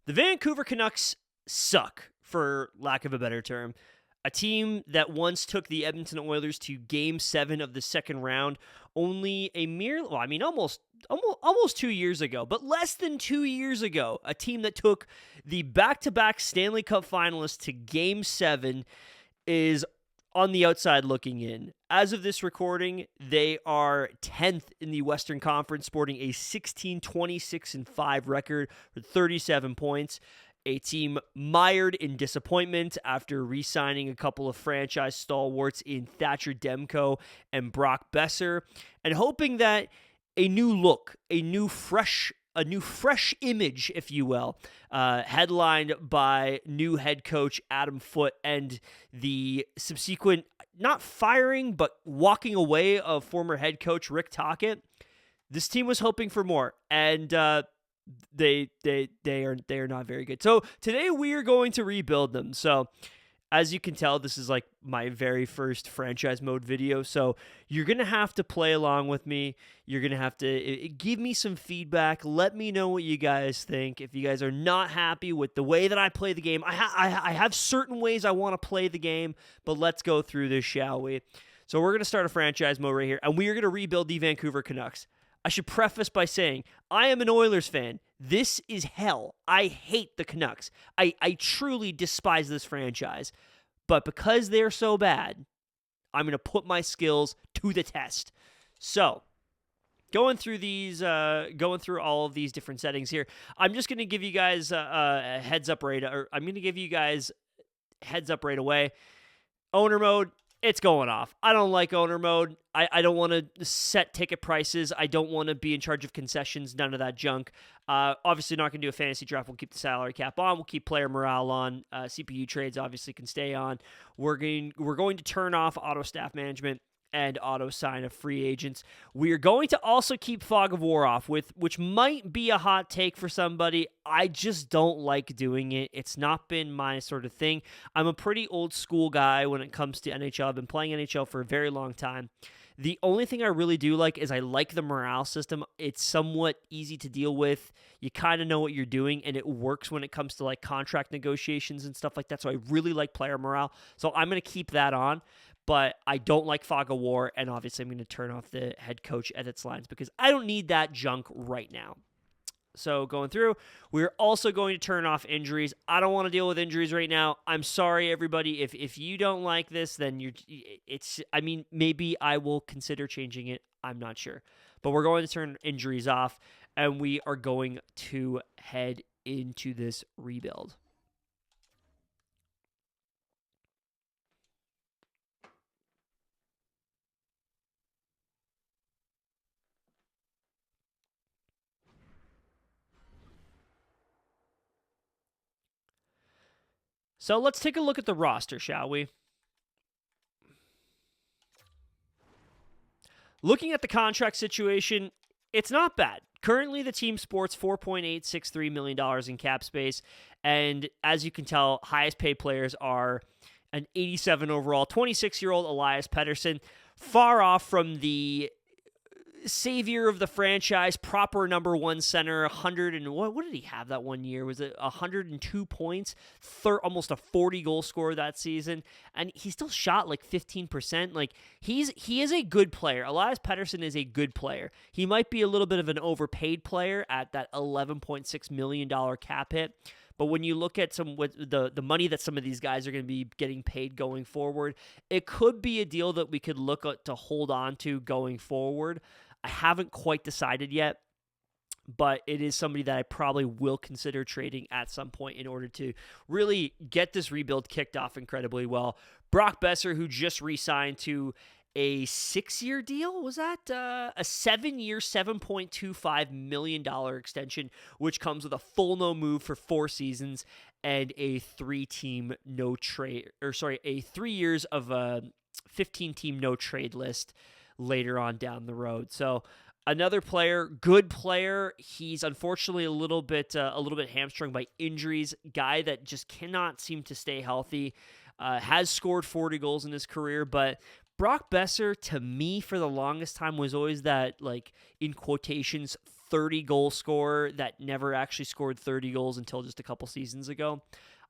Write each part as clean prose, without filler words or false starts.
The Vancouver Canucks suck, for lack of a better term. A team that once took the Edmonton Oilers to Game 7 of the second round only almost 2 years ago, but less than 2 years ago. A team that took the back-to-back Stanley Cup finalists to Game 7 is on the outside looking in. As of this recording, they are 10th in the Western Conference, sporting a 16-26-5 record with 37 points. A team mired in disappointment after re-signing a couple of franchise stalwarts in Thatcher Demko and Brock Besser, and hoping that a new look, a new fresh image, if you will, headlined by new head coach Adam Foote and the subsequent, not firing, but walking away of former head coach Rick Tocchet. This team was hoping for more, and they are not very good. So today we are going to rebuild them. So as you can tell, this is like my very first franchise mode video. So you're going to have to play along with me. You're going to have to give me some feedback. Let me know what you guys think. If you guys are not happy with the way that I play the game, I have certain ways I want to play the game, but let's go through this, shall we? So we're going to start a franchise mode right here, and we are going to rebuild the Vancouver Canucks. I should preface by saying, I am an Oilers fan. This is hell. I hate the Canucks. I truly despise this franchise. But because they're so bad, I'm going to put my skills to the test. So, going through all of these different settings here, I'm just going to give you guys a heads up right away. Owner mode. It's going off. I don't like owner mode. I don't want to set ticket prices. I don't want to be in charge of concessions. None of that junk. Obviously not going to do a fantasy draft. We'll keep the salary cap on. We'll keep player morale on. CPU trades obviously can stay on. We're going to turn off auto staff management and auto sign of free agents. We are going to also keep Fog of War off, which might be a hot take for somebody. I just don't like doing it. It's not been my sort of thing. I'm a pretty old school guy when it comes to NHL. I've been playing NHL for a very long time. The only thing I really do like is I like the morale system. It's somewhat easy to deal with. You kind of know what you're doing, and it works when it comes to like contract negotiations and stuff like that. So I really like player morale. So I'm going to keep that on. But I don't like Fog of War, and obviously I'm going to turn off the head coach edits lines because I don't need that junk right now. So going through, we're also going to turn off injuries. I don't want to deal with injuries right now. I'm sorry, everybody. If you don't like this, then maybe I will consider changing it. I'm not sure. But we're going to turn injuries off, and we are going to head into this rebuild. So let's take a look at the roster, shall we? Looking at the contract situation, it's not bad. Currently, the team sports $4.863 million in cap space, and as you can tell, highest paid players are an 87 overall, 26-year-old Elias Pettersson, far off from the savior of the franchise, proper number one center, 100 and what did he have that one year? Was it 102 points, almost a 40 goal scorer that season, and he still shot like 15%. Like he is a good player. Elias Pettersson is a good player. He might be a little bit of an overpaid player at that $11.6 million cap hit. But when you look at the money that some of these guys are going to be getting paid going forward, it could be a deal that we could look at to hold on to going forward. I haven't quite decided yet, but it is somebody that I probably will consider trading at some point in order to really get this rebuild kicked off incredibly well. Brock Besser, who just re-signed to a 6-year deal, was that a 7-year, $7.25 million extension, which comes with a full no move for 4 seasons and a 3 years of a 15-team no trade list later on down the road. So another player, good player. He's unfortunately a little bit hamstrung by injuries. Guy that just cannot seem to stay healthy. Has scored 40 goals in his career, but Brock Besser, to me, for the longest time, was always that, like, in quotations, 30-goal scorer that never actually scored 30 goals until just a couple seasons ago.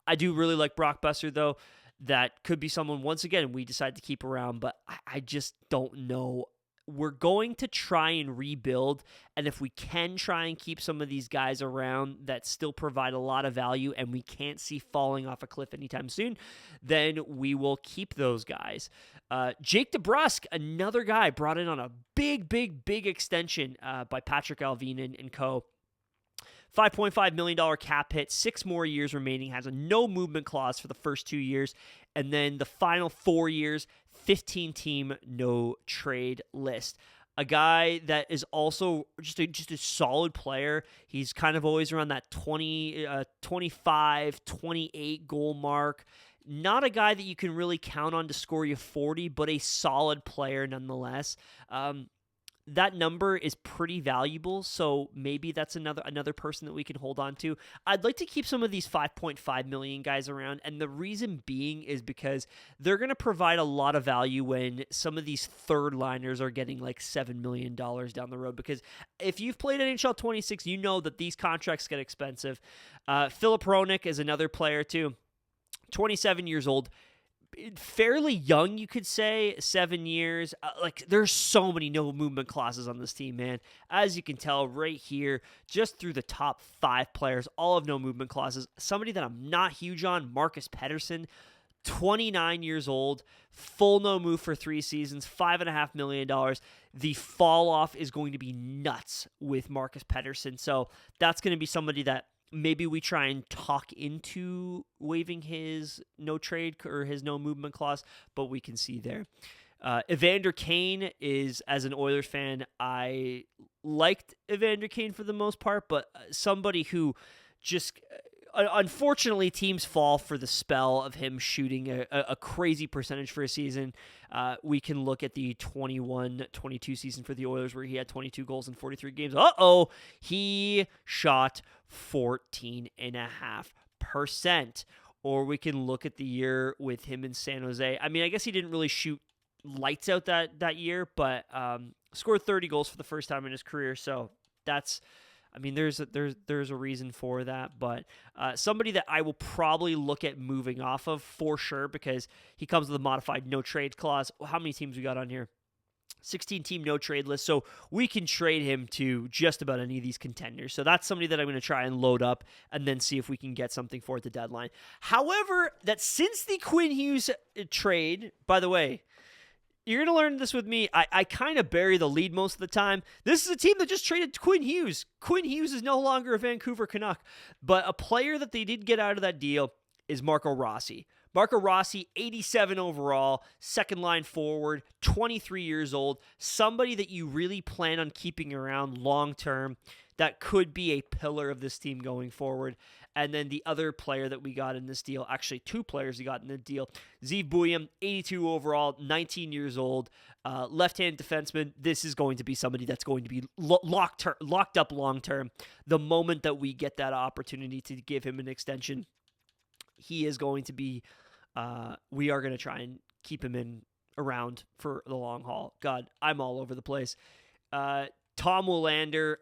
I do really like Brock Besser, though. That could be someone, once again, we decide to keep around, but I just don't know. We're going to try and rebuild, and if we can try and keep some of these guys around that still provide a lot of value and we can't see falling off a cliff anytime soon, then we will keep those guys. Jake DeBrusk, another guy brought in on a big extension by Patrick Alvin and co. $5.5 million cap hit, 6 more years remaining, has a no movement clause for the first 2 years, and then the final 4 years, 15-team no trade list. A guy that is also just a solid player. He's kind of always around that 25, 28 goal mark. Not a guy that you can really count on to score you 40, but a solid player nonetheless. That number is pretty valuable, so maybe that's another person that we can hold on to. I'd like to keep some of these 5.5 million guys around, and the reason being is because they're going to provide a lot of value when some of these third liners are getting like $7 million down the road. Because if you've played NHL 26, you know that these contracts get expensive. Filip Hronek is another player too, 27 years old. Fairly young, you could say, 7 years. There's so many no movement clauses on this team, man. As you can tell right here, just through the top 5 players, all have no movement clauses. Somebody that I'm not huge on, Marcus Pettersson, 29 years old, full no move for 3 seasons, $5.5 million. The fall off is going to be nuts with Marcus Pettersson. So that's going to be somebody that maybe we try and talk into waiving his no trade or his no movement clause, but we can see there. Evander Kane is, as an Oilers fan, I liked Evander Kane for the most part, but somebody who just... Unfortunately, teams fall for the spell of him shooting a crazy percentage for a season. We can look at the 21-22 season for the Oilers where he had 22 goals in 43 games. He shot 14.5%. Or we can look at the year with him in San Jose. I mean, I guess he didn't really shoot lights out that year, but scored 30 goals for the first time in his career. So that's... I mean, there's a reason for that, but somebody that I will probably look at moving off of for sure because he comes with a modified no trade clause. How many teams we got on here? 16-team no trade list, so we can trade him to just about any of these contenders. So that's somebody that I'm going to try and load up and then see if we can get something for at the deadline. However, that since the Quinn Hughes trade, by the way, you're going to learn this with me. I kind of bury the lead most of the time. This is a team that just traded Quinn Hughes. Quinn Hughes is no longer a Vancouver Canuck. But a player that they did get out of that deal is Marco Rossi. Marco Rossi, 87 overall, second line forward, 23 years old. Somebody that you really plan on keeping around long term that could be a pillar of this team going forward. And then the other player that we got in this deal, actually 2 players we got in the deal, Zeev Buium, 82 overall, 19 years old, left-hand defenseman. This is going to be somebody that's going to be locked up long-term. The moment that we get that opportunity to give him an extension, he is going to be, we are going to try and keep him around for the long haul. God, I'm all over the place. Tom Willander,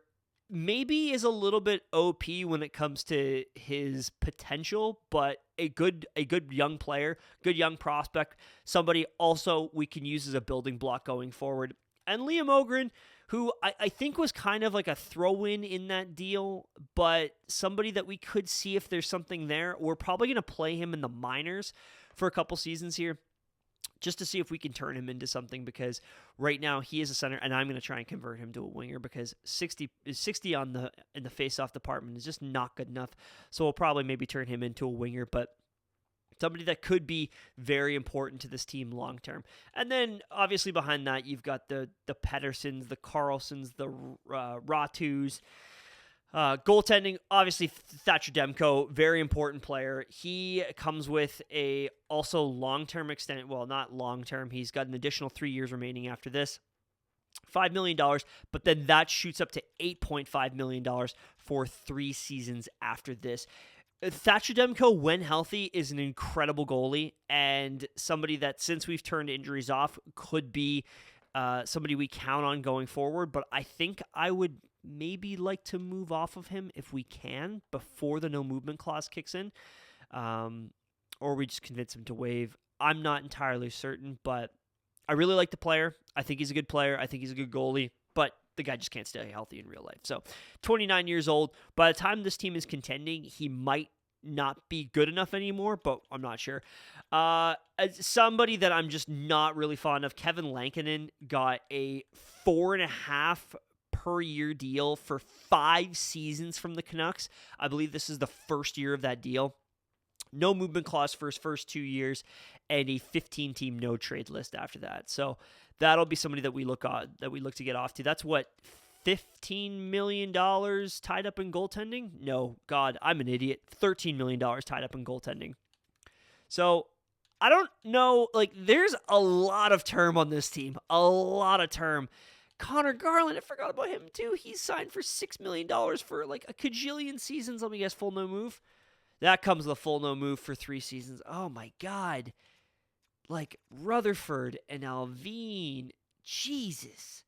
maybe is a little bit OP when it comes to his potential, but a good young player, good young prospect, somebody also we can use as a building block going forward. And Liam Ogren, who I think was kind of like a throw-in in that deal, but somebody that we could see if there's something there. We're probably going to play him in the minors for a couple seasons here, just to see if we can turn him into something, because right now he is a center, and I'm going to try and convert him to a winger because 60 in the face-off department is just not good enough. So we'll probably maybe turn him into a winger, but somebody that could be very important to this team long term. And then obviously behind that you've got the Petterssons, the Carlsons, the Ratus. Goaltending, obviously Thatcher Demko, very important player. He comes with a also long-term extent. Well, not long-term. He's got an additional 3 years remaining after this. $5 million, but then that shoots up to $8.5 million for 3 seasons after this. Thatcher Demko, when healthy, is an incredible goalie and somebody that, since we've turned injuries off, could be somebody we count on going forward. But I think I would maybe like to move off of him if we can before the no movement clause kicks in, or we just convince him to waive. I'm not entirely certain, but I really like the player. I think he's a good player. I think he's a good goalie, but the guy just can't stay healthy in real life. So 29 years old. By the time this team is contending, he might not be good enough anymore, but I'm not sure. Somebody that I'm just not really fond of, Kevin Lankinen, got a 4.5 per year deal for 5 seasons from the Canucks. I believe this is the first year of that deal. No movement clause for his first 2 years, and a 15-team no trade list after that. So that'll be somebody that we look to get off to. That's what, $15 million tied up in goaltending? No, God, I'm an idiot. $13 million tied up in goaltending. So I don't know. Like, there's a lot of term on this team. A lot of term. Connor Garland, I forgot about him too. He's signed for $6 million for like a cajillion seasons. Let me guess, full no move. That comes with a full no move for 3 seasons. Oh my God. Like Rutherford and Alvin. Jesus.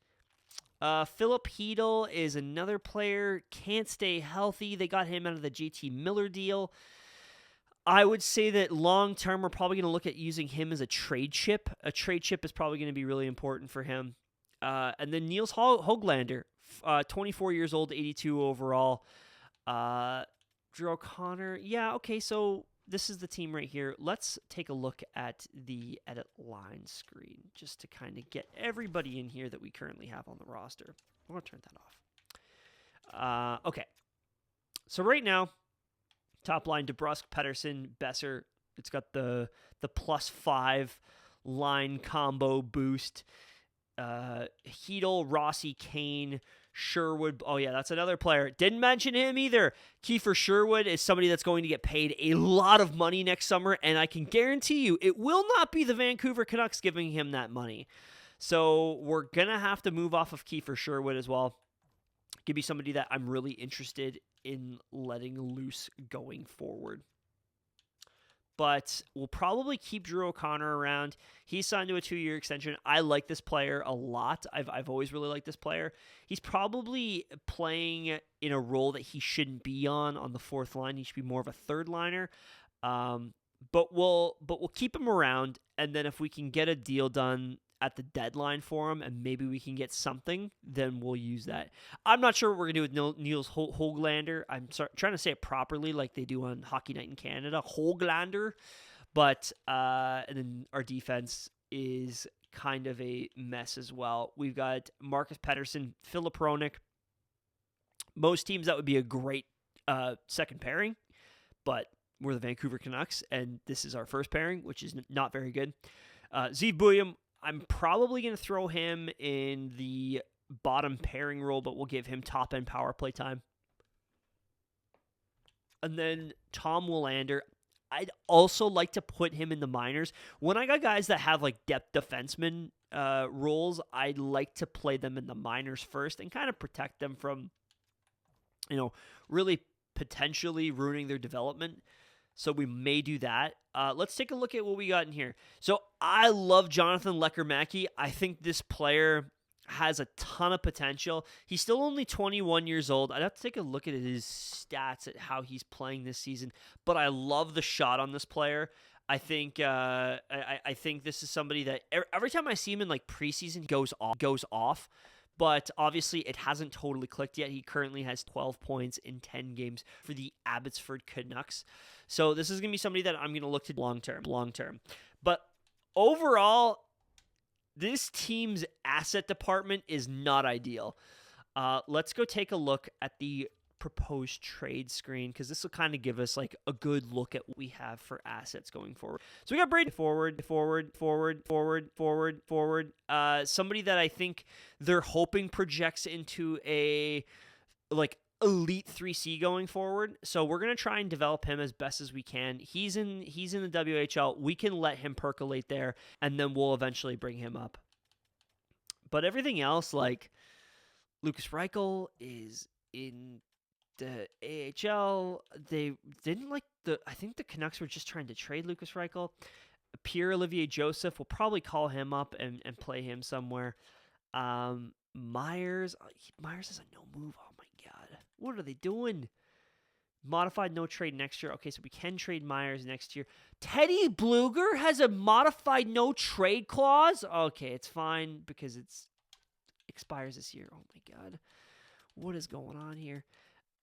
Philip Hedl is another player. Can't stay healthy. They got him out of the JT Miller deal. I would say that long term, we're probably going to look at using him as a trade chip. A trade chip is probably going to be really important for him. And then Niels Höglander, 24 years old, 82 overall. Drew O'Connor. Yeah, okay, so this is the team right here. Let's take a look at the edit line screen just to kind of get everybody in here that we currently have on the roster. I'm going to turn that off. Okay. So right now, top line, DeBrusk, Pettersson, Besser. It's got the +5 line combo boost. Hedl, Rossi, Kane, Sherwood. Oh, yeah, that's another player. Didn't mention him either. Kiefer Sherwood is somebody that's going to get paid a lot of money next summer, and I can guarantee you it will not be the Vancouver Canucks giving him that money. So we're going to have to move off of Kiefer Sherwood as well. Give me somebody that I'm really interested in letting loose going forward. But we'll probably keep Drew O'Connor around. He's signed to a 2-year extension. I like this player a lot. I've always really liked this player. He's probably playing in a role that he shouldn't be on the fourth line. He should be more of a third liner. But we'll keep him around, and then if we can get a deal done at the deadline for him, and maybe we can get something, then we'll use that. I'm not sure what we're going to do with Niels Höglander. I'm trying to say it properly like they do on Hockey Night in Canada. Höglander. But, and then our defense is kind of a mess as well. We've got Marcus Pettersson, Filip Hronek. Most teams, that would be a great second pairing, but we're the Vancouver Canucks, and this is our first pairing, which is not very good. Zeev Buium, I'm probably going to throw him in the bottom pairing role, but we'll give him top-end power play time. And then Tom Willander, I'd also like to put him in the minors. When I got guys that have like depth defenseman roles, I'd like to play them in the minors first and kind of protect them from, really potentially ruining their development. So we may do that. Let's take a look at what we got in here. So I love Jonathan Lecker-Mackey. I think this player has a ton of potential. He's still only 21 years old. I'd have to take a look at his stats at how he's playing this season. But I love the shot on this player. I think I think this is somebody that every time I see him in like preseason goes off. But obviously, it hasn't totally clicked yet. He currently has 12 points in 10 games for the Abbotsford Canucks. So this is going to be somebody that I'm going to look to long term. But overall, this team's asset department is not ideal. Let's go take a look at the proposed trade screen, because this will kind of give us like a good look at what we have for assets going forward. So we got Brady forward. Somebody that I think they're hoping projects into a like elite 3C going forward. So we're gonna try and develop him as best as we can. He's in the WHL. We can let him percolate there, and then we'll eventually bring him up. But everything else, like Lukas Reichel is in the AHL. They didn't I think the Canucks were just trying to trade Lukas Reichel. Pierre-Olivier Joseph, will probably call him up and play him somewhere. Myers is a no move. Oh What are they doing? Modified no trade next year. Okay, so we can trade Myers next year. Teddy Bluger has a modified no trade clause? Okay, it's fine because it's expires this year. Oh my god. What is going on here?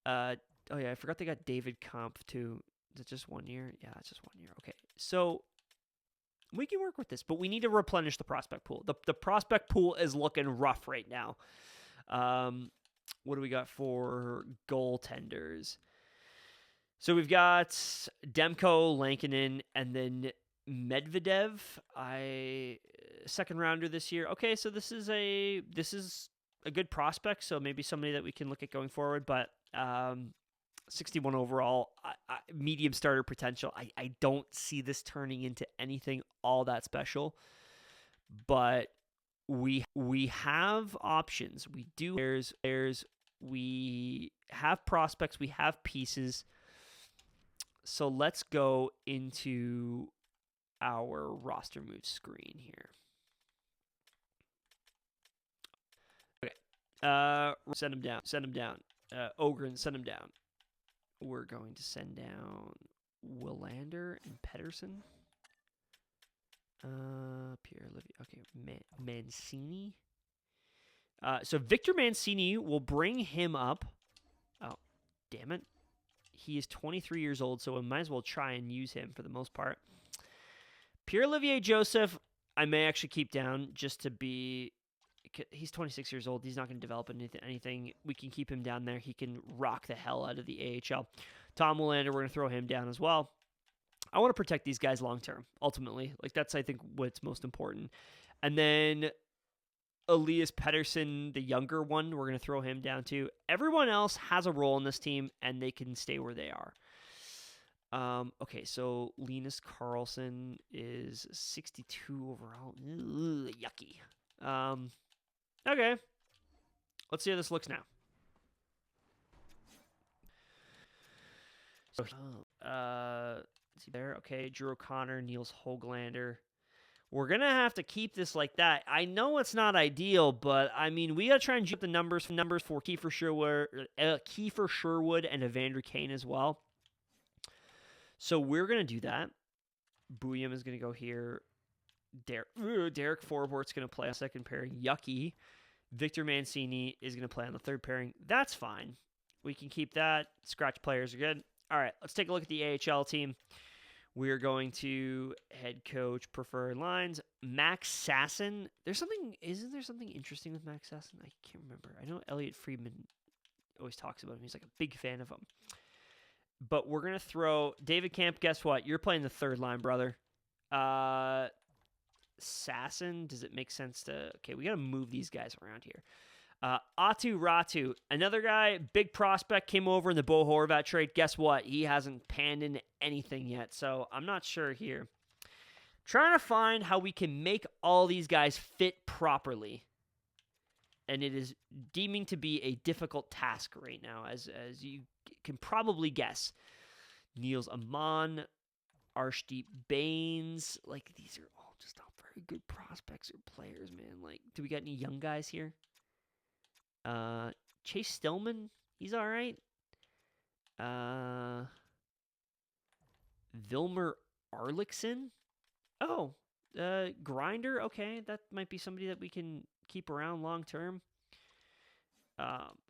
Oh yeah, I forgot they got David Kampf too. Is it just 1 year? Yeah, it's just 1 year. Okay. So we can work with this, but we need to replenish the prospect pool. The prospect pool is looking rough right now. What do we got for goaltenders? So we've got Demko, Lankinen, and then Medvedev. Second rounder this year. Okay, so this is a good prospect. So maybe somebody that we can look at going forward. But 61 overall, medium starter potential. I don't see this turning into anything all that special. But we have options. We do players. We have prospects. We have pieces. So let's go into our roster move screen here. Okay. Send him down. Send him down. Ogren, send him down. We're going to send down Willander and Pedersen. Pierre-Olivier. Okay. Mancini. So Victor Mancini, will bring him up. Oh, damn it. He is 23 years old, so we might as well try and use him for the most part. Pierre-Olivier Joseph, I may actually keep down just to be... He's 26 years old. He's not going to develop anything. We can keep him down there. He can rock the hell out of the AHL. Tom Willander, we're going to throw him down as well. I want to protect these guys long-term, ultimately. Like, that's, I think, what's most important. And then Elias Pettersson, the younger one, we're going to throw him down too. Everyone else has a role in this team, and they can stay where they are. Okay, so Linus Karlsson is 62 overall. Ugh, yucky. Okay. Let's see how this looks now. So, see there. Okay, Drew O'Connor, Niels Höglander. We're going to have to keep this like that. I know it's not ideal, but, I mean, we got to try and jump the numbers for Kiefer Sherwood and Evander Kane as well. So we're going to do that. Bouillon is going to go here. Derek Forbort's going to play on second pairing. Yucky. Victor Mancini is going to play on the third pairing. That's fine. We can keep that. Scratch players are good. All right, let's take a look at the AHL team. We're going to head coach, preferred lines. Max Sasson. Isn't there something interesting with Max Sasson? I can't remember. I know Elliot Friedman always talks about him. He's like a big fan of him. But we're going to throw David Camp. Guess what? You're playing the third line, brother. Sasson. Does it make sense to... Okay, we got to move these guys around here. Atu Ratu, another guy, big prospect, came over in the Bo Horvat trade. Guess what? He hasn't panned into anything yet, so I'm not sure here. Trying to find how we can make all these guys fit properly. And it is deeming to be a difficult task right now, as you can probably guess. Niels Amon, Arshdeep Baines, like these are all just not very good prospects or players, man. Like, do we got any young guys here? Chase Stillman, he's all right. Vilmer Arlickson. Oh, Grinder. Okay, that might be somebody that we can keep around long term.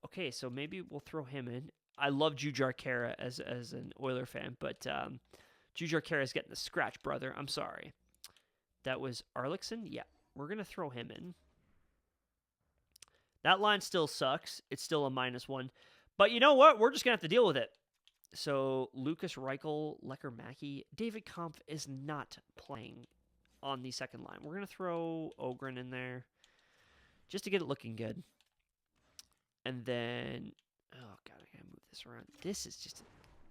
Okay, so maybe we'll throw him in. I love Jujhar Khaira as an Oiler fan, but Jujhar Khaira is getting the scratch, brother. I'm sorry. That was Arlickson? Yeah, we're going to throw him in. That line still sucks. It's still a -1. But you know what? We're just going to have to deal with it. So, Lucas Reichel, Lecker Mackey, David Kampf is not playing on the second line. We're going to throw Ogren in there just to get it looking good. And then, oh, God, I got to move this around. This is just a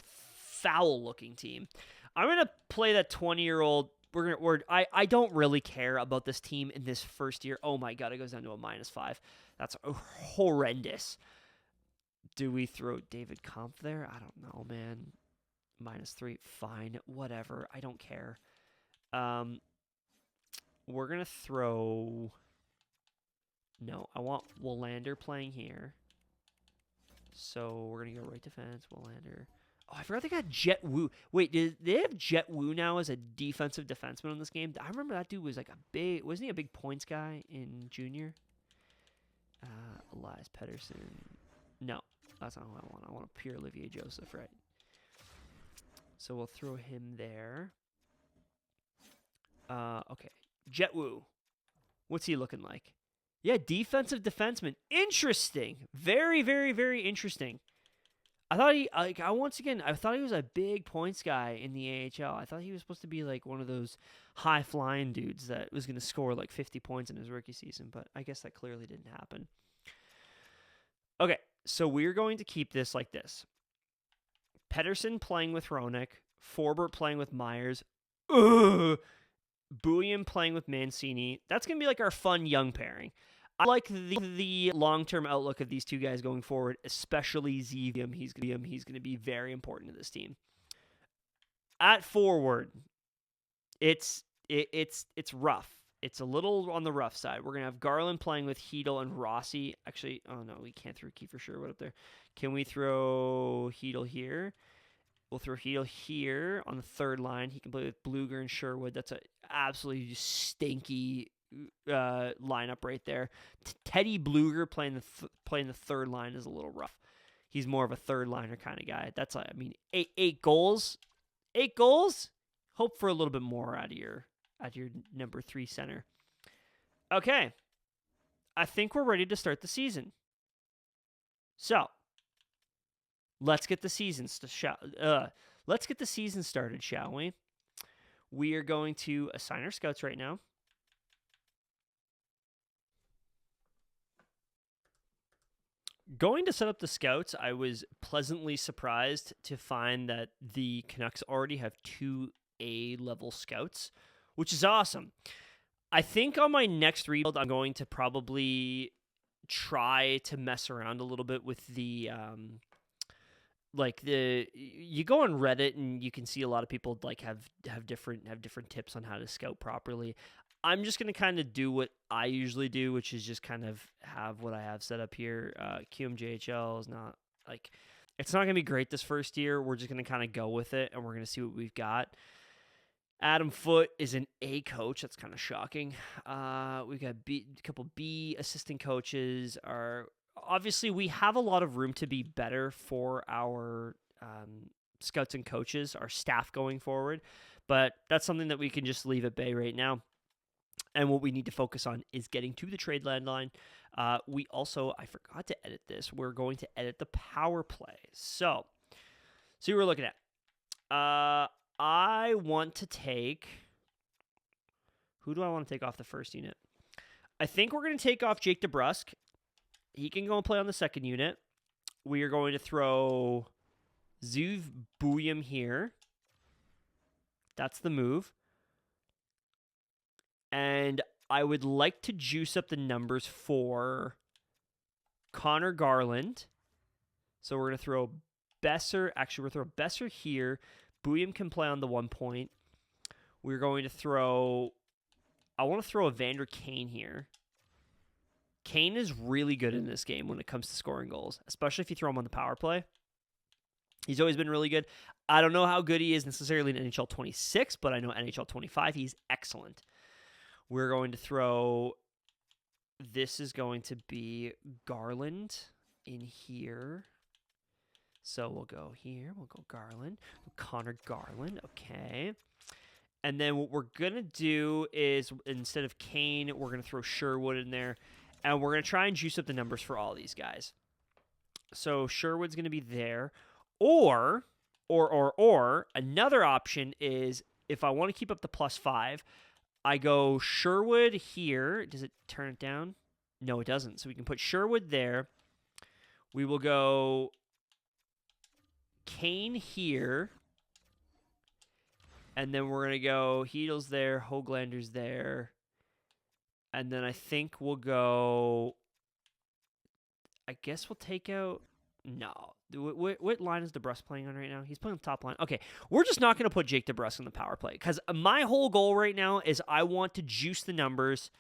foul-looking team. I'm going to play that 20-year-old. I don't really care about this team in this first year. Oh, my God, it goes down to a -5. That's horrendous. Do we throw David Kampf there? I don't know, man. -3, fine, whatever. I don't care. We're going to throw... No, I want Willander playing here. So we're going to go right defense, Willander. Oh, I forgot they got Jet Wu. Wait, did they have Jet Wu now as a defensive defenseman in this game? I remember that dude was like wasn't he a big points guy in junior? Elias Pettersson. No, that's not who I want. I want a pure Olivier Joseph, right? So we'll throw him there. Okay. Jet Wu. What's he looking like? Yeah, defensive defenseman. Interesting. Very, very, very interesting. I thought I thought he was a big points guy in the AHL. I thought he was supposed to be like one of those high flying dudes that was going to score like 50 points in his rookie season, but I guess that clearly didn't happen. Okay, so we're going to keep this like this. Pettersson playing with Hronek, Forbort playing with Myers, Bouillon playing with Mancini. That's going to be like our fun young pairing. I like the long-term outlook of these two guys going forward, especially Zevium. He's going to be very important to this team. At forward, it's rough. It's a little on the rough side. We're going to have Garland playing with Hedel and Rossi. Actually, oh no, we can't throw Kiefer Sherwood up there. Can we throw Hedel here? We'll throw Hedel here on the third line. He can play with Bluger and Sherwood. That's an absolutely stinky lineup right there. Teddy Bluger playing the third line is a little rough. He's more of a third liner kind of guy. That's eight goals. Hope for a little bit more out of your number 3 center. Okay, I think we're ready to start the season. So let's get the season started, shall we? We are going to assign our scouts right now. Going to set up the scouts, I was pleasantly surprised to find that the Canucks already have 2 A-level scouts, which is awesome. I think on my next rebuild, I'm going to probably try to mess around a little bit with the you go on Reddit and you can see a lot of people like have different tips on how to scout properly. I'm just going to kind of do what I usually do, which is just kind of have what I have set up here. QMJHL is not like, it's not going to be great this first year. We're just going to kind of go with it, and we're going to see what we've got. Adam Foote is an A coach. That's kind of shocking. We've got a couple B assistant coaches. Obviously, we have a lot of room to be better for our scouts and coaches, our staff going forward, but that's something that we can just leave at bay right now. And what we need to focus on is getting to the trade deadline. We also, I forgot to edit this. We're going to edit the power play. So see what we're looking at. I want to take, who do I want to take off the first unit? I think we're going to take off Jake DeBrusk. He can go and play on the second unit. We are going to throw Zuv Bouillon here. That's the move. And I would like to juice up the numbers for Connor Garland. So we're going to throw Besser. Actually, we're going to throw Besser here. Bouillon can play on the 1 point. We're going to throw, I want to throw Evander Kane here. Kane is really good in this game when it comes to scoring goals, especially if you throw him on the power play. He's always been really good. I don't know how good he is necessarily in NHL 26, but I know NHL 25, he's excellent. We're going to throw, this is going to be Garland in here. So we'll go here. We'll go Garland. Connor Garland. Okay. And then what we're going to do is instead of Kane, we're going to throw Sherwood in there. And we're going to try and juice up the numbers for all these guys. So Sherwood's going to be there. Or another option is if I want to keep up the +5, I go Sherwood here. Does it turn it down? No, it doesn't. So we can put Sherwood there. We will go Kane here. And then we're going to go Hedel's there, Hoaglander's there. And then I think we'll go, I guess we'll take out, no. What line is DeBrusk playing on right now? He's playing the top line. Okay, we're just not going to put Jake DeBrusk on the power play because my whole goal right now is I want to juice the numbers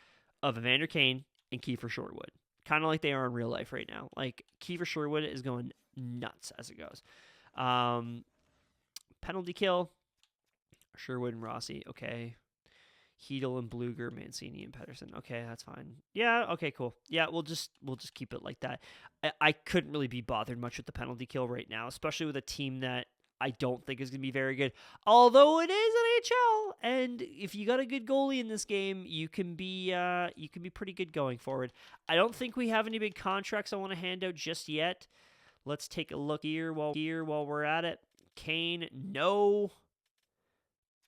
of Evander Kane and Kiefer Sherwood, kind of like they are in real life right now. Like Kiefer Sherwood is going nuts as it goes. Penalty kill, Sherwood and Rossi. Okay. Hedel and Bluger, Mancini and Pedersen. Okay, that's fine. Yeah, okay, cool. Yeah, we'll just keep it like that. I couldn't really be bothered much with the penalty kill right now, especially with a team that I don't think is going to be very good. Although it is NHL, and if you got a good goalie in this game, you can be pretty good going forward. I don't think we have any big contracts I want to hand out just yet. Let's take a look here while we're at it. Kane, no.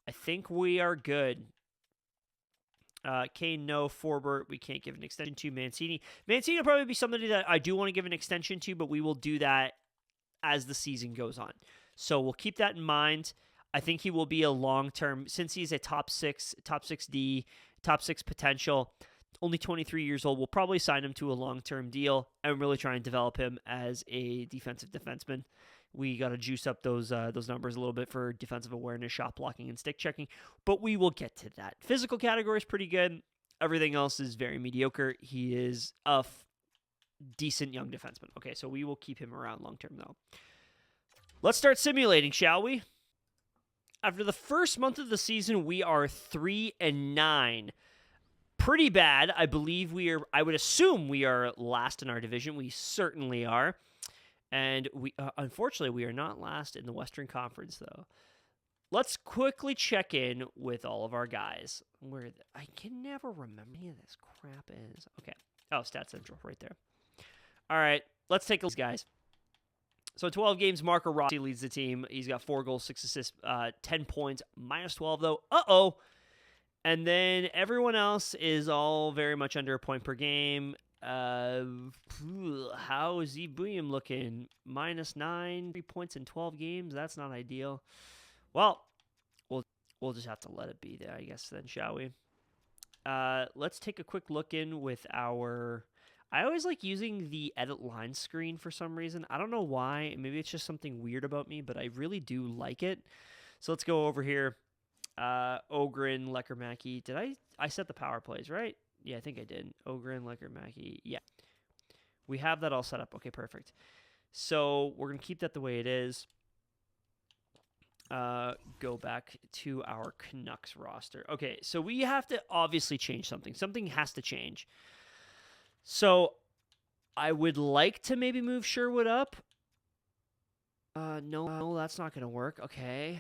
I think we are good. Kane, no. Forbert, we can't give an extension to. Mancini will probably be somebody that I do want to give an extension to, but we will do that as the season goes on. So we'll keep that in mind. I think he will be a long-term, since he's a top 6D, top 6 potential, only 23 years old, we'll probably sign him to a long-term deal and really try and develop him as a defensive defenseman. We got to juice up those numbers a little bit for defensive awareness, shot blocking, and stick checking, but we will get to that. Physical category is pretty good. Everything else is very mediocre. He is a decent young defenseman. Okay, so we will keep him around long term, though. Let's start simulating, shall we? After the first month of the season, we are 3-9. Pretty bad. I would assume we are last in our division. We certainly are. And we unfortunately, we are not last in the Western Conference, though. Let's quickly check in with all of our guys. I can never remember any of this crap is. Okay. Oh, Stat Central right there. All right. Let's take a look at these guys. So 12 games, Marco Rossi leads the team. He's got 4 goals, 6 assists, 10 points, minus 12, though. Uh-oh. And then everyone else is all very much under a point per game. How is William looking? Minus 9, 3 points in 12 games. That's not ideal. Well, we'll just have to let it be there, I guess, then, shall we? Let's take a quick look in with our... I always like using the edit line screen for some reason. I don't know why. Maybe it's just something weird about me, but I really do like it. So let's go over here. Ogren, Leckermacki. Did I set the power plays, right? Yeah, I think I did. Ogren, Leckermacki. Yeah. We have that all set up. Okay, perfect. So we're going to keep that the way it is. Go back to our Canucks roster. Okay, so we have to obviously change something. Something has to change. So I would like to maybe move Sherwood up. No, that's not going to work. Okay.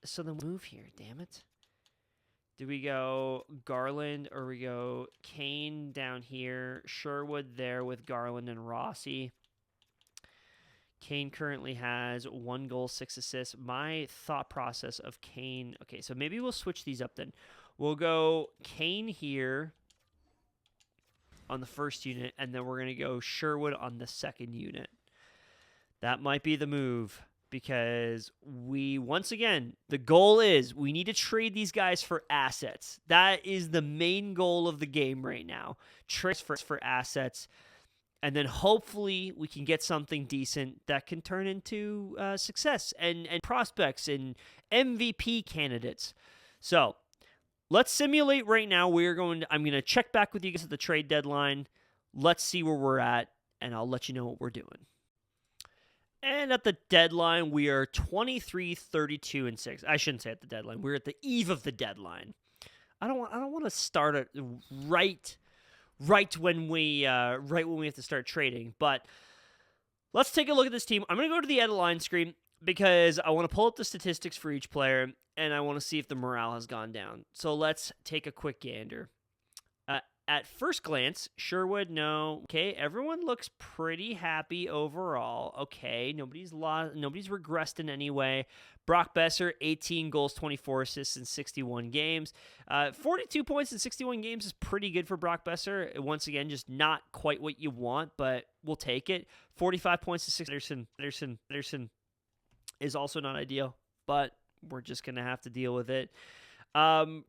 So then move here, damn it. Do we go Garland or we go Kane down here, Sherwood there with Garland and Rossi? Kane currently has 1 goal, 6 assists. My thought process of Kane... Okay, so maybe we'll switch these up then. We'll go Kane here on the first unit, and then we're going to go Sherwood on the second unit. That might be the move. Because once again, the goal is we need to trade these guys for assets. That is the main goal of the game right now. Trade for assets. And then hopefully we can get something decent that can turn into success and prospects and MVP candidates. So let's simulate right now. I'm going to check back with you guys at the trade deadline. Let's see where we're at, and I'll let you know what we're doing. And at the deadline, we are 23, 32, and 6. I shouldn't say at the deadline. We're at the eve of the deadline. I don't want to start it right when we have to start trading. But let's take a look at this team. I'm going to go to the edit line screen because I want to pull up the statistics for each player, and I want to see if the morale has gone down. So let's take a quick gander. At first glance, Sherwood, no. Okay, everyone looks pretty happy overall. Okay, nobody's regressed in any way. Brock Besser, 18 goals, 24 assists in 61 games. 42 points in 61 games is pretty good for Brock Besser. Once again, just not quite what you want, but we'll take it. 45 points to 6. Anderson is also not ideal, but we're just going to have to deal with it.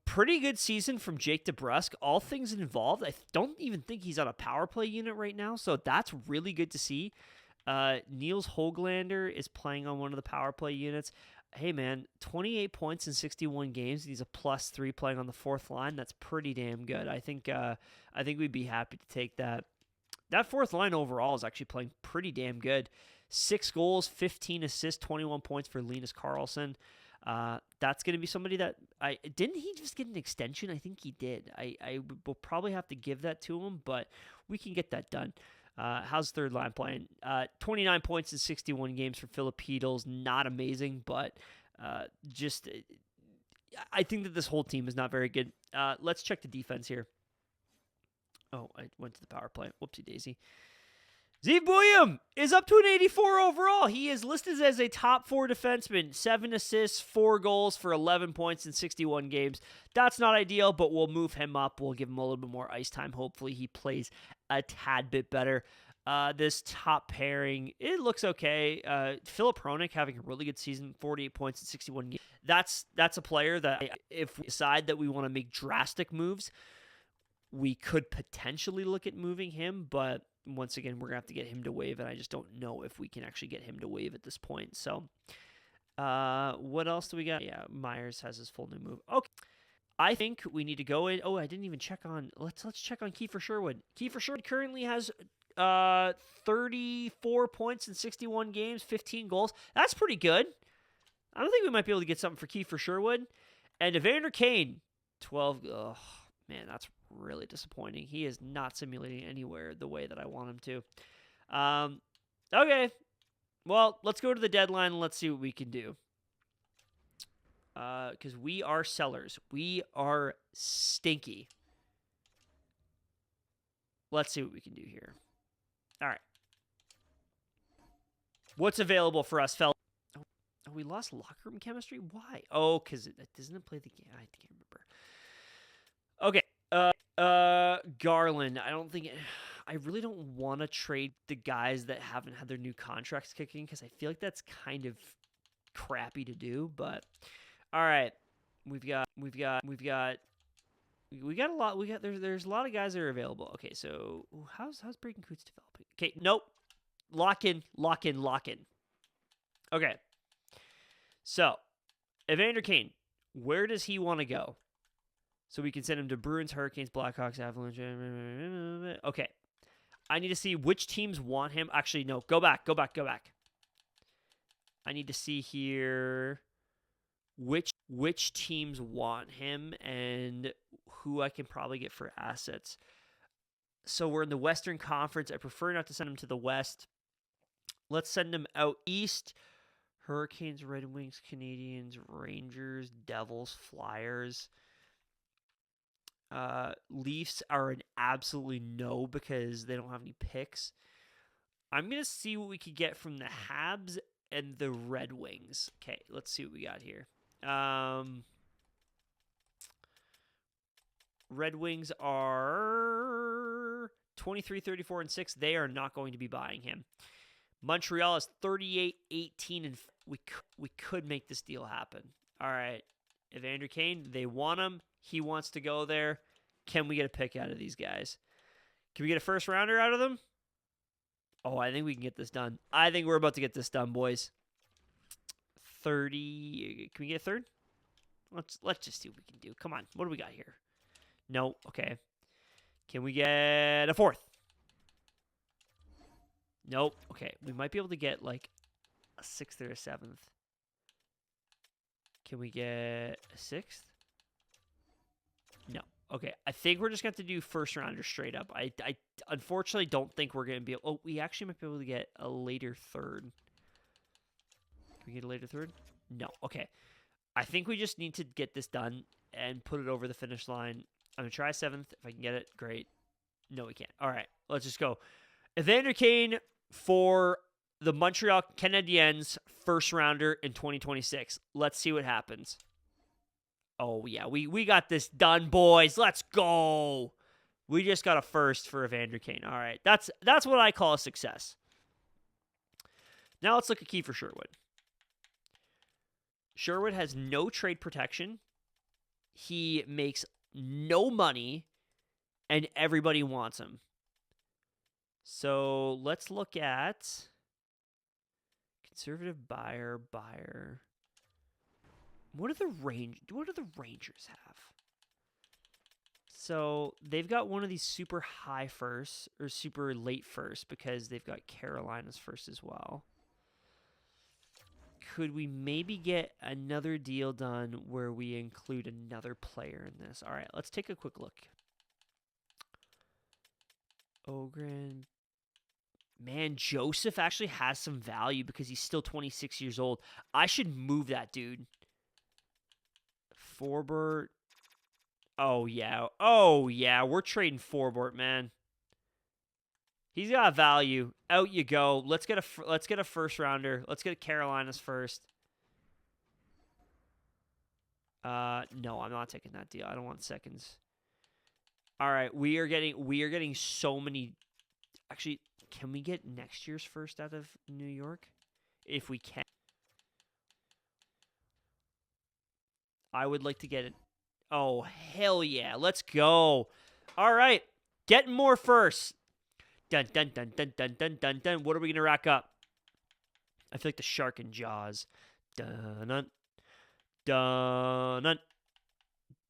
Pretty good season from Jake DeBrusk. All things involved. I don't even think he's on a power play unit right now, so that's really good to see. Niels Höglander is playing on one of the power play units. Hey, man, 28 points in 61 games. He's a +3 playing on the fourth line. That's pretty damn good. I think we'd be happy to take that. That fourth line overall is actually playing pretty damn good. 6 goals, 15 assists, 21 points for Linus Karlsson. That's going to be somebody that didn't he just get an extension? I think he did. I will probably have to give that to him, but we can get that done. How's third line playing? 29 points in 61 games for Filipidals. Not amazing, but I think that this whole team is not very good. Let's check the defense here. Oh, I went to the power play. Whoopsie daisy. Zeev Buium is up to an 84 overall. He is listed as a top 4 defenseman. 7 assists, 4 goals for 11 points in 61 games. That's not ideal, but we'll move him up. We'll give him a little bit more ice time. Hopefully he plays a tad bit better. This top pairing, it looks okay. Filip Hronek having a really good season, 48 points in 61 games. That's a player that if we decide that we want to make drastic moves, we could potentially look at moving him, but once again, we're going to have to get him to waive, and I just don't know if we can actually get him to waive at this point. So, what else do we got? Yeah, Myers has his full new move. Okay. I think we need to go in. Oh, I didn't even check on. Let's check on Kiefer Sherwood. Kiefer Sherwood currently has 34 points in 61 games, 15 goals. That's pretty good. I don't think we might be able to get something for Kiefer Sherwood. And Evander Kane, 12. Oh, man, that's really disappointing. He is not simulating anywhere the way that I want him to. Okay. Well, let's go to the deadline and let's see what we can do. Because we are sellers. We are stinky. Let's see what we can do here. All right. What's available for us, fellas? Oh, we lost locker room chemistry? Why? Oh, because it doesn't play the game. I can't remember. Okay. Garland. I really don't want to trade the guys that haven't had their new contracts kicking because I feel like that's kind of crappy to do. But all right, we got a lot. There's a lot of guys that are available. Okay, so how's Braden Coots developing? Okay, nope. Lock in. Okay, so Evander Kane, where does he want to go? So we can send him to Bruins, Hurricanes, Blackhawks, Avalanche. Okay. I need to see which teams want him. Actually, no. Go back. I need to see here which teams want him and who I can probably get for assets. So we're in the Western Conference. I prefer not to send him to the West. Let's send him out East. Hurricanes, Red Wings, Canadians, Rangers, Devils, Flyers. Leafs are an absolutely no because they don't have any picks. I'm going to see what we could get from the Habs and the Red Wings. Okay, let's see what we got here. Red Wings are 23, 34, and 6. They are not going to be buying him. Montreal is 38, 18, and we could make this deal happen. All right. Evander Kane, they want him. He wants to go there. Can we get a pick out of these guys? Can we get a first rounder out of them? Oh, I think we can get this done. I think we're about to get this done, boys. 30. Can we get a third? Let's just see what we can do. Come on. What do we got here? No. Okay. Can we get a fourth? Nope. Okay. We might be able to get like a 6th or a 7th. Can we get a 6th? No. Okay. I think we're just going to have to do first rounder straight up. I unfortunately don't think we're going to be able... Oh, we actually might be able to get a later third. Can we get a later third? No. Okay. I think we just need to get this done and put it over the finish line. I'm going to try 7th. If I can get it, great. No, we can't. All right. Let's just go. Evander Kane for the Montreal Canadiens first rounder in 2026. Let's see what happens. Oh, yeah. We got this done, boys. Let's go. We just got a first for Evander Kane. All right. That's what I call a success. Now let's look at Kiefer Sherwood. Sherwood has no trade protection. He makes no money, and everybody wants him. So let's look at conservative buyer. What do the Rangers have? So they've got one of these super high firsts or super late first because they've got Carolina's first as well. could we maybe get another deal done where we include another player in this? All right, let's take a quick look. Ogren. Man, Joseph actually has some value because he's still 26 years old. I should move that dude. Forbert. Oh, yeah. Oh, yeah. We're trading Forbert, man. He's got value. Out you go. Let's get a first rounder. Let's get Carolina's first. No, I'm not taking that deal. I don't want seconds. All right, we are getting so many. Actually, can we get next year's first out of New York? If we can. I would like to get it. Oh, hell yeah. Let's go. All right. Getting more first. Dun, dun, dun, dun, dun, dun, dun, dun. What are we going to rack up? I feel like the shark in Jaws. Dun, dun, dun, dun.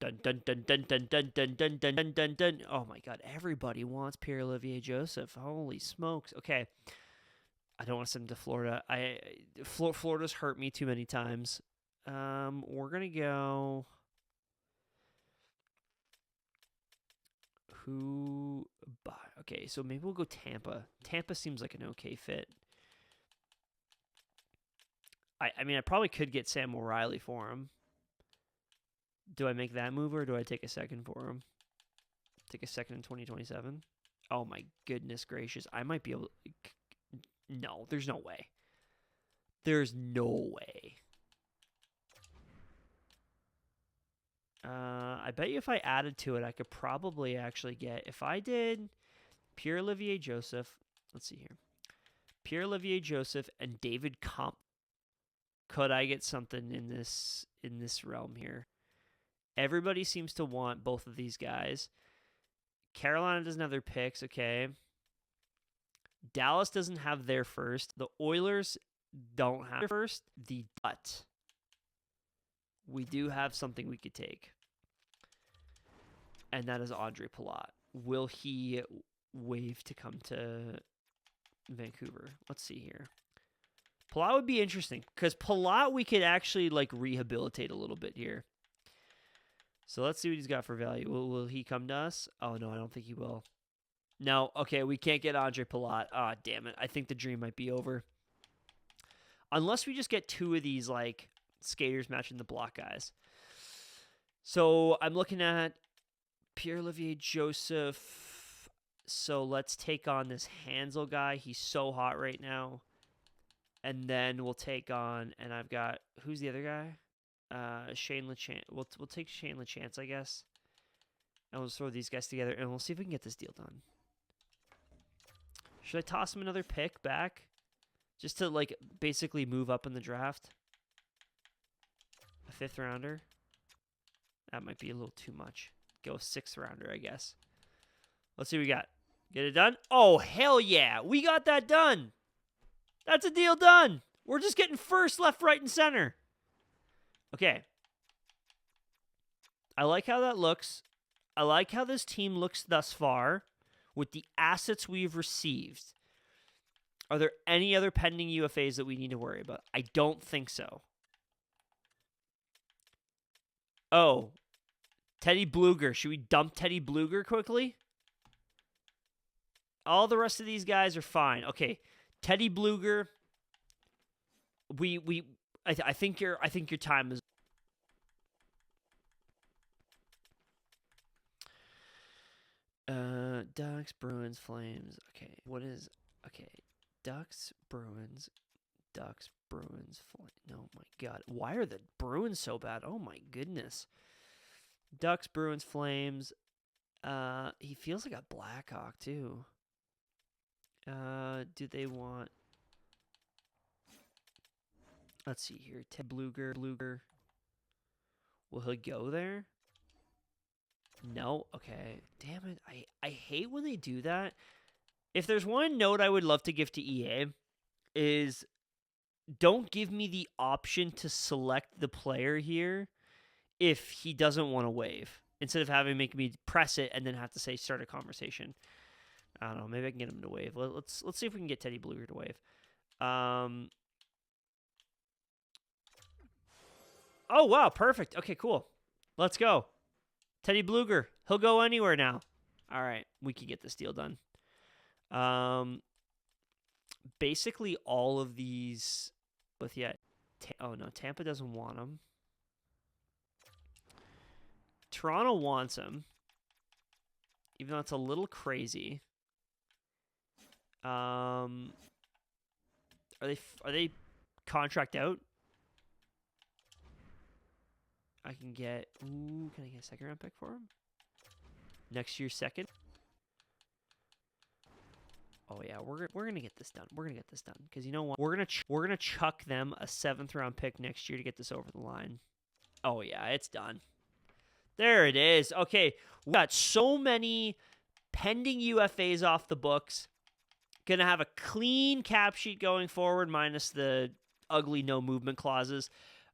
Dun, dun, dun, dun, dun, dun, dun, dun, dun, dun, dun, dun. Oh, my God. Everybody wants Pierre-Olivier Joseph. Holy smokes. Okay. I don't want to send him to Florida. Florida's hurt me too many times. We're going to go... Okay, so maybe we'll go Tampa. Tampa seems like an okay fit. I mean, I probably could get Sam O'Reilly for him. Do I make that move or do I take a second for him? Take a second in 2027? Oh my goodness gracious. I might be able to... No, there's no way. There's no way. I bet you if I added to it, I could probably actually get... If I did Pierre-Olivier Joseph... Let's see here. Pierre-Olivier Joseph and David Comp. Could I get something in this realm here? Everybody seems to want both of these guys. Carolina doesn't have their picks, okay. Dallas doesn't have their first. The Oilers don't have their first. But we do have something we could take. And that is Andre Palat. Will he waive to come to Vancouver? Let's see here. Palat would be interesting because Palat we could actually like rehabilitate a little bit here. So let's see what he's got for value. Will he come to us? Oh, no, I don't think he will. No, okay, we can't get Andre Palat. Ah, oh, damn it. I think the dream might be over. Unless we just get two of these, like, skaters matching the block guys. So I'm looking at Pierre-Olivier Joseph. So let's take on this Hansel guy. He's so hot right now. And then we'll take on, and I've got, who's the other guy? Shane LeChance. We'll take Shane LeChance, I guess. And we'll just throw these guys together, and we'll see if we can get this deal done. Should I toss him another pick back? Just to, like, basically move up in the draft? A 5th rounder? That might be a little too much. Go 6th rounder, I guess. Let's see what we got. Get it done? Oh, hell yeah. We got that done. That's a deal done. We're just getting first, left, right, and center. Okay. I like how that looks. I like how this team looks thus far with the assets we've received. Are there any other pending UFAs that we need to worry about? I don't think so. Oh. Teddy Bluger. Should we dump Teddy Bluger quickly? All the rest of these guys are fine. Okay. Teddy Bluger. I think your time is. Ducks, Bruins, Flames. Okay, what is? Okay, Ducks, Bruins, Flames. Oh my God, why are the Bruins so bad? Oh my goodness. Ducks, Bruins, Flames. He feels like a Blackhawk too. Do they want? Let's see here. Ted Bluger. Will he go there? No? Okay. Damn it. I hate when they do that. If there's one note I would love to give to EA is don't give me the option to select the player here if he doesn't want to waive. Instead of having make me press it and then have to say start a conversation. I don't know. Maybe I can get him to waive. Let's see if we can get Teddy Bluger to waive. Oh, wow. Perfect. Okay, cool. Let's go. Teddy Bluger. He'll go anywhere now. All right. We can get this deal done. Basically, all of these. With yet. Oh, no. Tampa doesn't want him. Toronto wants him. Even though it's a little crazy. Are they contract out? I can get. Ooh, can I get a second round pick for him? Next year's second. Oh yeah, we're gonna get this done. We're gonna get this done because you know what? We're gonna chuck them a 7th round pick next year to get this over the line. Oh yeah, it's done. There it is. Okay, we got so many pending UFAs off the books. Gonna have a clean cap sheet going forward, minus the ugly no movement clauses.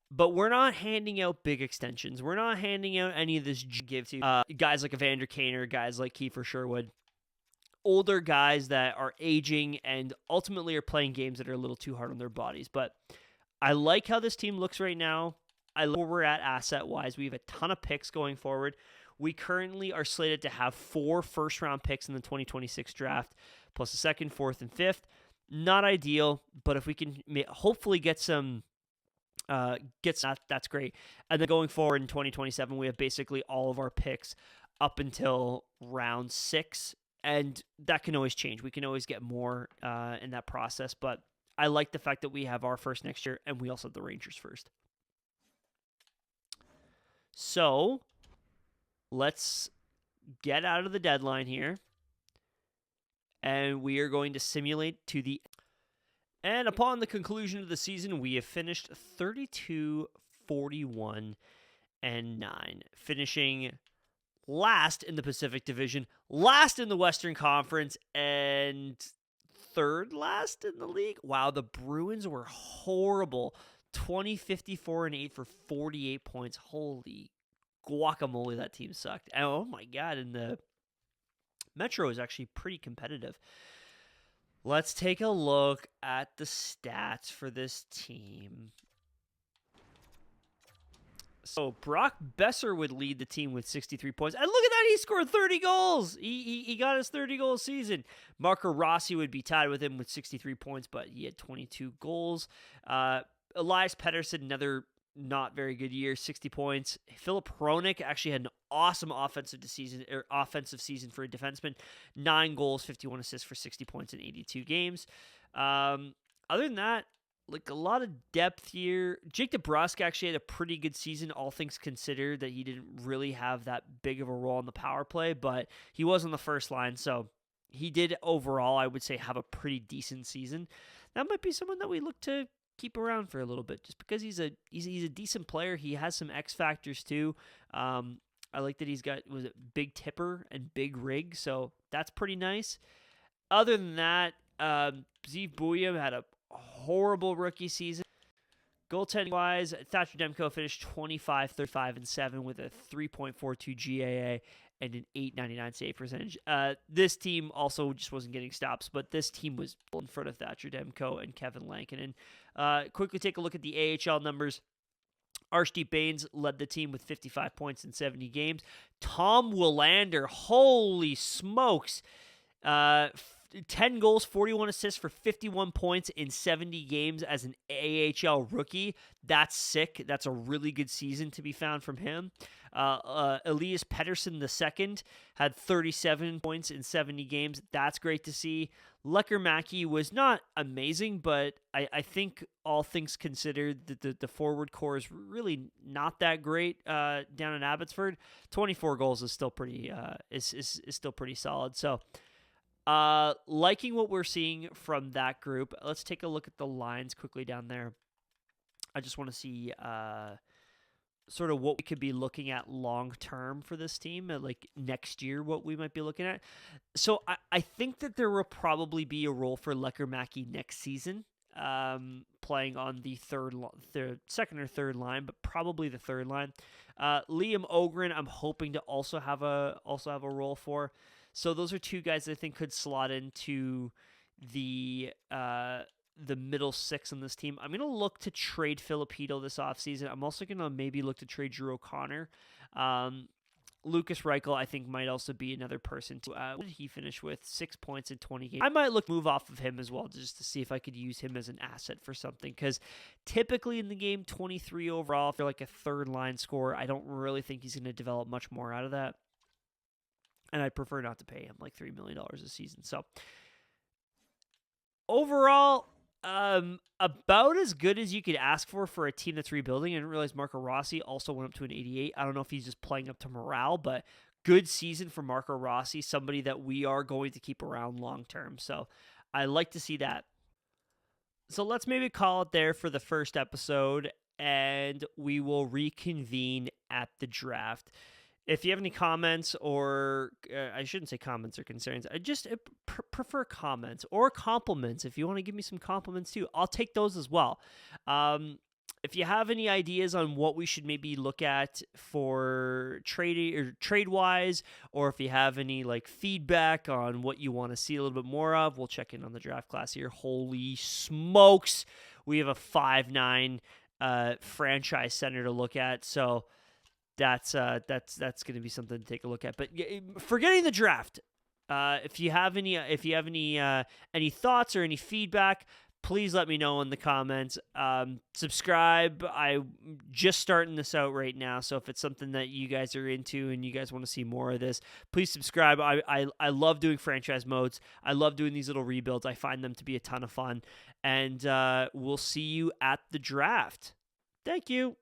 But we're not handing out big extensions. We're not handing out any of this give to guys like Evander Kane, guys like Kiefer Sherwood. Older guys that are aging and ultimately are playing games that are a little too hard on their bodies. But I like how this team looks right now. I like where we're at asset-wise. We have a ton of picks going forward. We currently are slated to have 4 first-round picks in the 2026 draft, plus a 2nd, 4th, and 5th. Not ideal, but if we can hopefully get some that's great. And then going forward in 2027, we have basically all of our picks up until round 6. And that can always change. We can always get more in that process. But I like the fact that we have our first next year, and we also have the Rangers first. So let's get out of the deadline here. And we are going to simulate to the... And upon the conclusion of the season, we have finished 32, 41, and 9. Finishing... last in the Pacific Division, last in the Western Conference, and 3rd last in the league. Wow, the Bruins were horrible. 20, 54, and 8 for 48 points. Holy guacamole, that team sucked. And oh my God, and the Metro is actually pretty competitive. Let's take a look at the stats for this team. So Brock Besser would lead the team with 63 points. And look at that, he scored 30 goals. He got his 30-goal season. Marco Rossi would be tied with him with 63 points, but he had 22 goals. Elias Pettersson, another not very good year, 60 points. Philip Hronik actually had an awesome offensive season for a defenseman. 9 goals, 51 assists for 60 points in 82 games. Other than that, like a lot of depth here. Jake DeBrusk actually had a pretty good season, all things considered, that he didn't really have that big of a role in the power play, but he was on the first line, so he did overall, I would say, have a pretty decent season. That might be someone that we look to keep around for a little bit, just because he's a decent player. He has some X factors too. I like that he's got big tipper and big rig, so that's pretty nice. Other than that, Zeev Buium had a horrible rookie season. Goaltending-wise, Thatcher Demko finished 25, 35, and 7 with a 3.42 GAA and an 8.99 save percentage. This team also just wasn't getting stops, but this team was in front of Thatcher Demko and Kevin Lankinen. Quickly take a look at the AHL numbers. Arshdeep Bains led the team with 55 points in 70 games. Tom Willander, holy smokes, 10 goals, 41 assists for 51 points in 70 games as an AHL rookie. That's sick. That's a really good season to be found from him. Elias Pettersson II had 37 points in 70 games. That's great to see. Lekker-Mackey was not amazing, but I think all things considered, the forward core is really not that great down in Abbotsford. 24 goals is still pretty is still pretty solid. So liking what we're seeing from that group. Let's take a look at the lines quickly down there. I just want to see sort of what we could be looking at long term for this team, like next year, what we might be looking at. So I think that there will probably be a role for Lekker-Mackey next season, playing on the second or third line, but probably the third line. Liam Ogren, I'm hoping to also have a role for. So those are two guys that I think could slot into the the middle six on this team. I'm going to look to trade Filipino this offseason. I'm also going to maybe look to trade Drew O'Connor. Lucas Reichel, I think, might also be another person. What did he finish with? 6 points in 20 games. I might move off of him as well, just to see if I could use him as an asset for something. Because typically in the game, 23 overall, for like a third line scorer, I don't really think he's going to develop much more out of that. And I'd prefer not to pay him like $3 million a season. So overall, about as good as you could ask for a team that's rebuilding. I didn't realize Marco Rossi also went up to an 88. I don't know if he's just playing up to morale, but good season for Marco Rossi, somebody that we are going to keep around long term. So I like to see that. So let's maybe call it there for the first episode, and we will reconvene at the draft. If you have any comments, or I shouldn't say comments or concerns, I just prefer comments or compliments. If you want to give me some compliments too, I'll take those as well. If you have any ideas on what we should maybe look at for trade wise, or if you have any like feedback on what you want to see a little bit more of, we'll check in on the draft class here. Holy smokes, we have a 5'9" franchise center to look at. So that's going to be something to take a look at. But forgetting the draft, if you have any thoughts or any feedback, please let me know in the comments. Subscribe. I'm just starting this out right now, so if it's something that you guys are into and you guys want to see more of this, please subscribe. I love doing franchise modes. I love doing these little rebuilds. I find them to be a ton of fun. And we'll see you at the draft. Thank you.